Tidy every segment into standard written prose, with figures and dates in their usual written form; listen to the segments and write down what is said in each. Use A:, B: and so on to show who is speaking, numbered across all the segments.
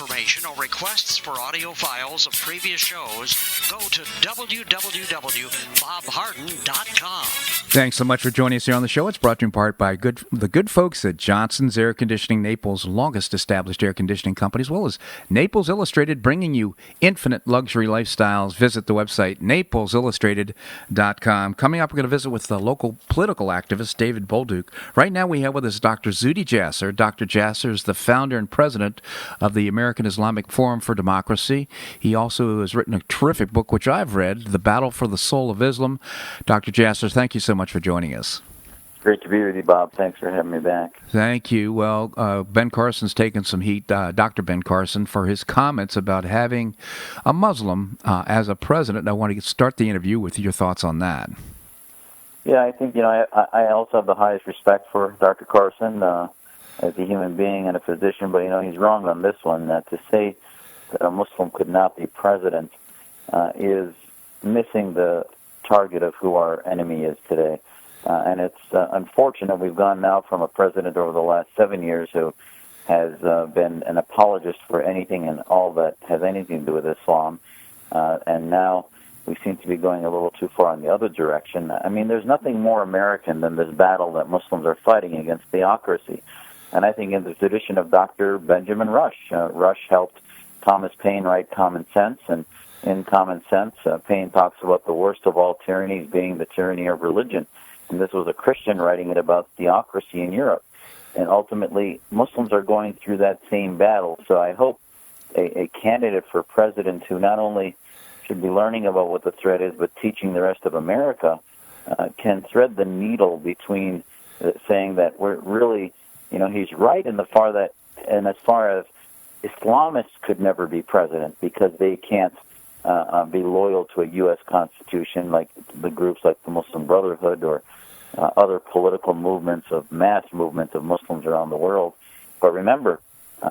A: information or requests for audio files of previous shows, go to www.bobharden.com.
B: Thanks so much for joining us here on the show. It's brought to you in part by the good folks at Johnson's Air Conditioning, Naples' longest established air conditioning company, as well as Naples Illustrated, bringing you infinite luxury lifestyles. Visit the website, naplesillustrated.com. Coming up, we're going to visit with the local political activist, David Bolduc. Right now, we have with us Dr. Zuhdi Jasser. Dr. Jasser is the founder and president of the American Islamic Forum for Democracy. He also has written a terrific book, which I've read, The Battle for the Soul of Islam. Dr. Jasser, thank you so much for joining us.
C: Great to be with you, Bob. Thanks for having me back.
B: Thank you. Well, Ben Carson's taken some heat, Dr. Ben Carson, for his comments about having a Muslim as a president. I want to start the interview with your thoughts on that.
C: Yeah, I think, I also have the highest respect for Dr. Carson as a human being and a physician, but, he's wrong on this one. To say that a Muslim could not be president is missing the target of who our enemy is today. And it's unfortunate we've gone now from a president over the last 7 years who has been an apologist for anything and all that has anything to do with Islam, and now we seem to be going a little too far in the other direction. I mean, there's nothing more American than this battle that Muslims are fighting against theocracy. And I think in the tradition of Dr. Benjamin Rush, Rush helped Thomas Paine write Common Sense, and in Common Sense, Paine talks about the worst of all tyrannies being the tyranny of religion. And this was a Christian writing it about theocracy in Europe. And ultimately, Muslims are going through that same battle. So I hope a candidate for president who not only should be learning about what the threat is, but teaching the rest of America, can thread the needle between saying that we're really, he's right in the far that, and as far as Islamists could never be president because they can't be loyal to a U.S. Constitution like the groups like the Muslim Brotherhood or other political movements mass movements of Muslims around the world. But remember,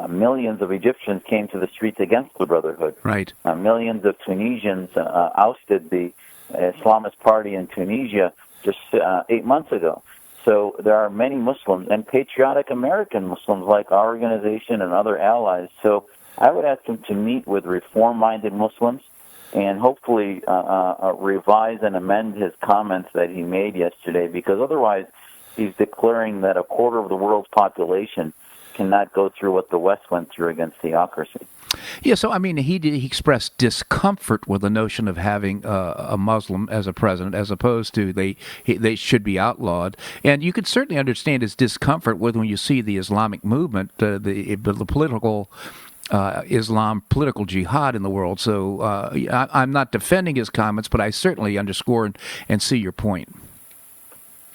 C: millions of Egyptians came to the streets against the Brotherhood.
B: Right.
C: Millions of Tunisians ousted the Islamist party in Tunisia just 8 months ago. So there are many Muslims and patriotic American Muslims like our organization and other allies. So I would ask him to meet with reform-minded Muslims and hopefully revise and amend his comments that he made yesterday, because otherwise he's declaring that a quarter of the world's population cannot go through what the West went through against theocracy.
B: Yeah, so, he expressed discomfort with the notion of having a Muslim as a president, as opposed to they should be outlawed. And you can certainly understand his discomfort when you see the Islamic movement, the political Islam, political jihad in the world. So I'm not defending his comments, but I certainly underscore and see your point.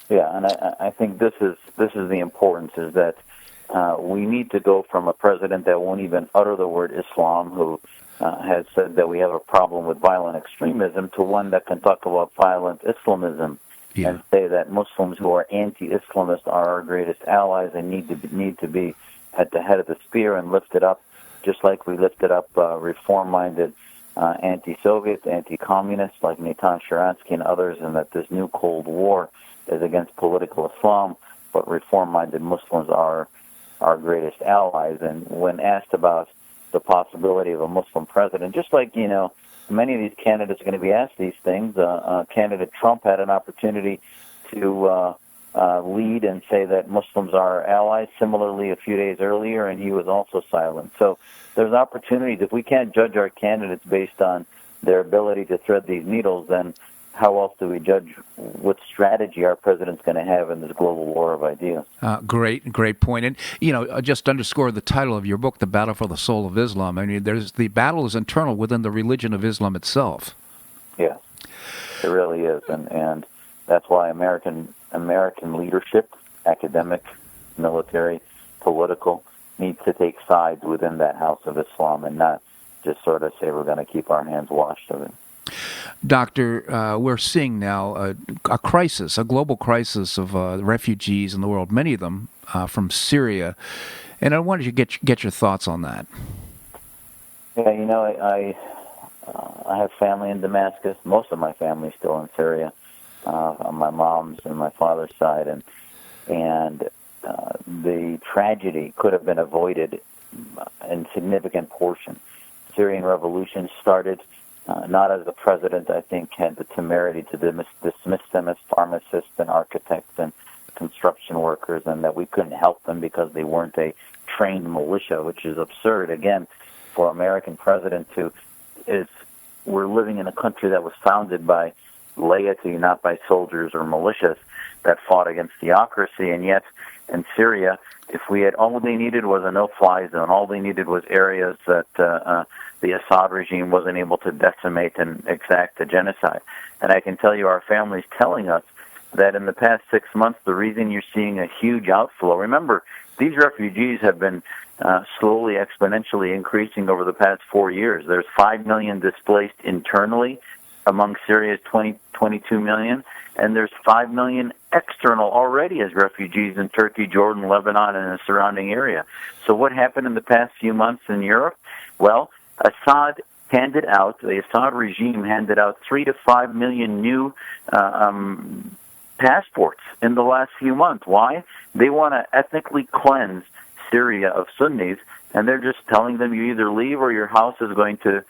C: Yeah, and I think this is the importance, is that we need to go from a president that won't even utter the word Islam, who has said that we have a problem with violent extremism, to one that can talk about violent Islamism and say that Muslims who are anti-Islamist are our greatest allies and need to be at the head of the spear and lifted up, just like we lifted up reform-minded anti-Soviets, anti-communists like Natan Sharansky and others, and that this new Cold War is against political Islam, but reform-minded Muslims are our greatest allies. And when asked about the possibility of a Muslim president, just like, many of these candidates are going to be asked these things, candidate Trump had an opportunity to lead and say that Muslims are our allies similarly a few days earlier, and he was also silent. So there's opportunities. If we can't judge our candidates based on their ability to thread these needles, then how else do we judge what strategy our president's going to have in this global war of ideas?
B: Great point. And, just underscore the title of your book, The Battle for the Soul of Islam. The battle is internal within the religion of Islam itself.
C: Yes, it really is. And that's why American leadership, academic, military, political, needs to take sides within that house of Islam and not just sort of say we're going to keep our hands washed of it.
B: Doctor, we're seeing now a crisis, a global crisis of refugees in the world, many of them from Syria. And I wanted you to get your thoughts on that.
C: Yeah, I have family in Damascus. Most of my family is still in Syria, on my mom's and my father's side. And the tragedy could have been avoided insignificant portion. Syrian revolution started not as the president, I think, had the temerity to dismiss them as pharmacists and architects and construction workers, and that we couldn't help them because they weren't a trained militia, which is absurd. Again, for American president we're living in a country that was founded by laity, not by soldiers or militias that fought against theocracy, and yet in Syria, if we had, all they needed was a no-fly zone, all they needed was areas that the Assad regime wasn't able to decimate and exact a genocide. And I can tell you, our family's telling us that in the past 6 months, the reason you're seeing a huge outflow, remember, these refugees have been slowly, exponentially increasing over the past 4 years. There's 5 million displaced internally among Syria's 22 million, and there's 5 million external already as refugees in Turkey, Jordan, Lebanon, and the surrounding area. So what happened in the past few months in Europe? Well, the Assad regime handed out 3 to 5 million new passports in the last few months. Why? They want to ethnically cleanse Syria of Sunnis, and they're just telling them you either leave or your house is going to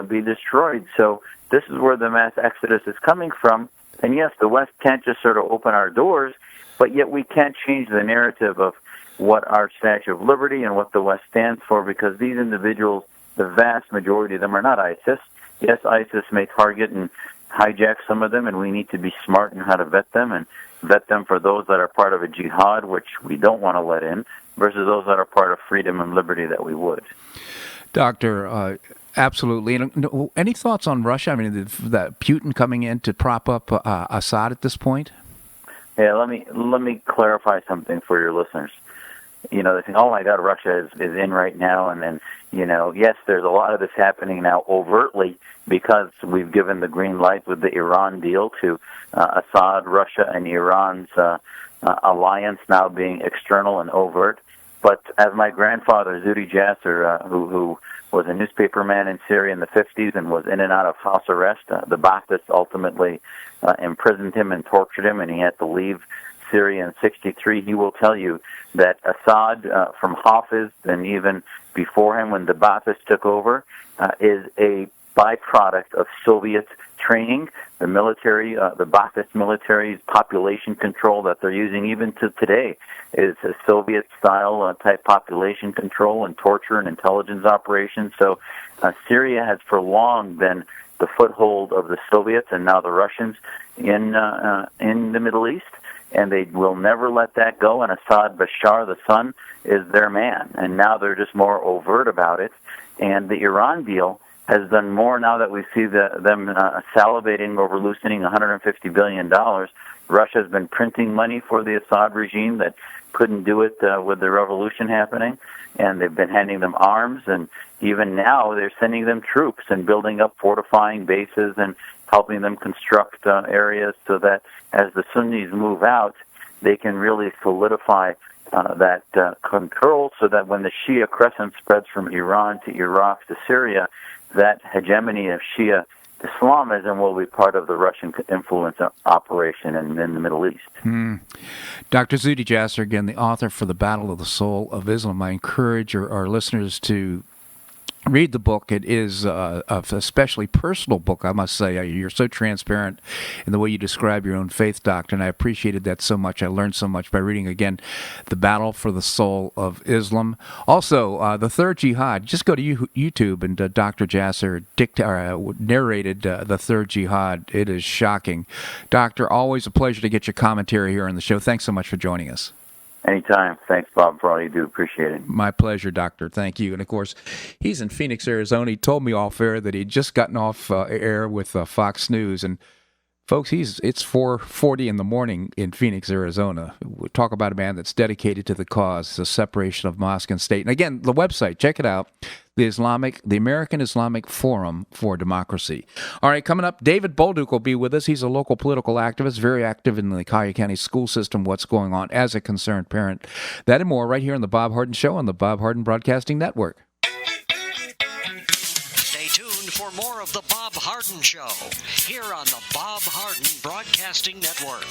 C: be destroyed. So this is where the mass exodus is coming from. And yes, the West can't just sort of open our doors, but yet we can't change the narrative of what our Statue of Liberty and what the West stands for, because these individuals, the vast majority of them, are not ISIS. Yes, ISIS may target and hijack some of them, and we need to be smart in how to vet them, and vet them for those that are part of a jihad, which we don't want to let in, versus those that are part of freedom and liberty that we would.
B: Doctor, absolutely. And any thoughts on Russia? I mean, that Putin coming in to prop up Assad at this point?
C: Yeah, let me clarify something for your listeners. You know, they think, oh my God, Russia is in right now, and yes, there's a lot of this happening now overtly because we've given the green light with the Iran deal to Assad, Russia, and Iran's alliance now being external and overt. But as my grandfather, Zuhdi Jasser, who was a newspaperman in Syria in the 50s and was in and out of house arrest, the Ba'athists ultimately imprisoned him and tortured him, and he had to leave Syria in 63, he will tell you that Assad, from Hafiz and even before him when the Ba'athists took over, is a byproduct of Soviet training. The military, the Ba'athist military's population control that they're using even to today is a Soviet-style type population control and torture and intelligence operations. So Syria has for long been the foothold of the Soviets and now the Russians in the Middle East. And they will never let that go. And Assad Bashar, the son, is their man. And now they're just more overt about it. And the Iran deal has done more now that we see them salivating over loosening $150 billion. Russia's been printing money for the Assad regime that couldn't do it with the revolution happening. And they've been handing them arms. And even now they're sending them troops and building up fortifying bases and helping them construct areas so that as the Sunnis move out, they can really solidify that control so that when the Shia crescent spreads from Iran to Iraq to Syria, that hegemony of Shia Islamism will be part of the Russian influence operation in the Middle East.
B: Dr. Zuhdi Jasser, again, the author for The Battle of the Soul of Islam. I encourage our listeners to read the book. It is a especially personal book, I must say. You're so transparent in the way you describe your own faith doctrine. I appreciated that so much. I learned so much by reading, again, The Battle for the Soul of Islam. Also, The Third Jihad. Just go to YouTube, and Dr. Jasser narrated The Third Jihad. It is shocking. Doctor, always a pleasure to get your commentary here on the show. Thanks so much for joining us.
C: Anytime. Thanks, Bob, for all you do. Appreciate it.
B: My pleasure, Doctor. Thank you. And, of course, he's in Phoenix, Arizona. He told me off air that he'd just gotten off air with Fox News. And, folks, it's 4:40 in the morning in Phoenix, Arizona. We talk about a man that's dedicated to the cause, the separation of mosque and state. And, again, the website, check it out, the American Islamic Forum for Democracy. All right, coming up, David Bolduc will be with us. He's a local political activist, very active in the Collier County school system, what's going on as a concerned parent. That and more right here on The Bob Harden Show on the Bob Harden Broadcasting Network.
A: Stay tuned for more of The Bob Harden Show here on the Bob Harden Broadcasting Network.